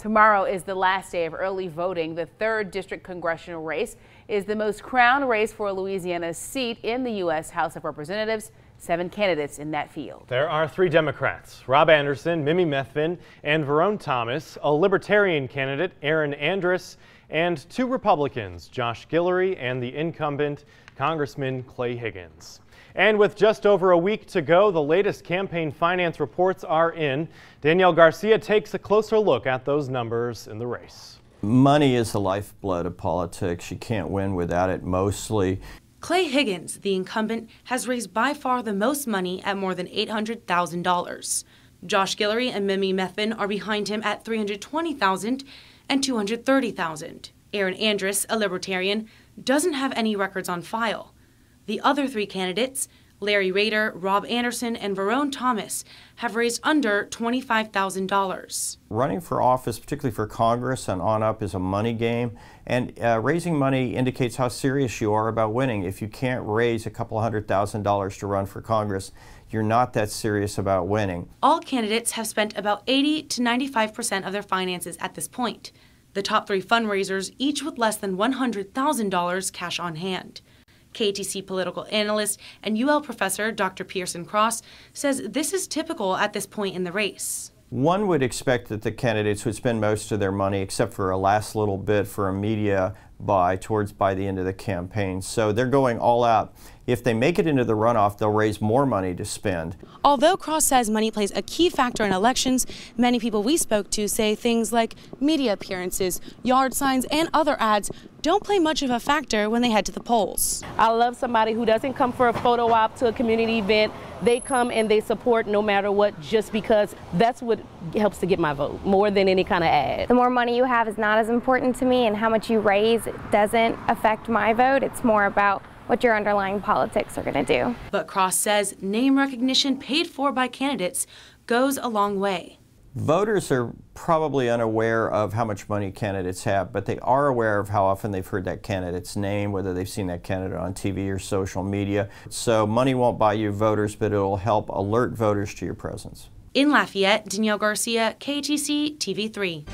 Tomorrow is the last day of early voting. The 3rd District Congressional race is the most crowned race for Louisiana's seat in the U.S. House of Representatives. 7 candidates in that field. There are 3 Democrats, Rob Anderson, Mimi Methvin, and Verone Thomas, a Libertarian candidate, Erin Andrus, and 2 Republicans, Josh Guillory and the incumbent, Congressman Clay Higgins. And with just over a week to go, the latest campaign finance reports are in. Danielle Garcia takes a closer look at those numbers in the race. Money is the lifeblood of politics. You can't win without it mostly. Clay Higgins, the incumbent, has raised by far the most money at more than $800,000. Josh Guillory and Mimi Methvin are behind him at $320,000 and $230,000. Erin Andrus, a Libertarian, doesn't have any records on file. The other 3 candidates, Larry Rader, Rob Anderson, and Verone Thomas, have raised under $25,000. Running for office, particularly for Congress and on up, is a money game, and raising money indicates how serious you are about winning. If you can't raise a couple $100,000 to run for Congress, you're not that serious about winning. All candidates have spent about 80 to 95% of their finances at this point. The top 3 fundraisers, each with less than $100,000 cash on hand. KATC political analyst and UL professor Dr. Pearson Cross says this is typical at this point in the race. One would expect that the candidates would spend most of their money, except for a last little bit for a media buy by the end of the campaign. So they're going all out. If they make it into the runoff, they'll raise more money to spend. Although Cross says money plays a key factor in elections, many people we spoke to say things like media appearances, yard signs, and other ads don't play much of a factor when they head to the polls. I love somebody who doesn't come for a photo op to a community event. They come and they support no matter what, just because that's what helps to get my vote, more than any kind of ad. The more money you have is not as important to me, and how much you raise doesn't affect my vote. It's more about what your underlying politics are going to do. But Cross says name recognition paid for by candidates goes a long way. Voters are probably unaware of how much money candidates have, but they are aware of how often they've heard that candidate's name, whether they've seen that candidate on TV or social media. So money won't buy you voters, but it'll help alert voters to your presence. In Lafayette, Danielle Garcia, KATC TV3.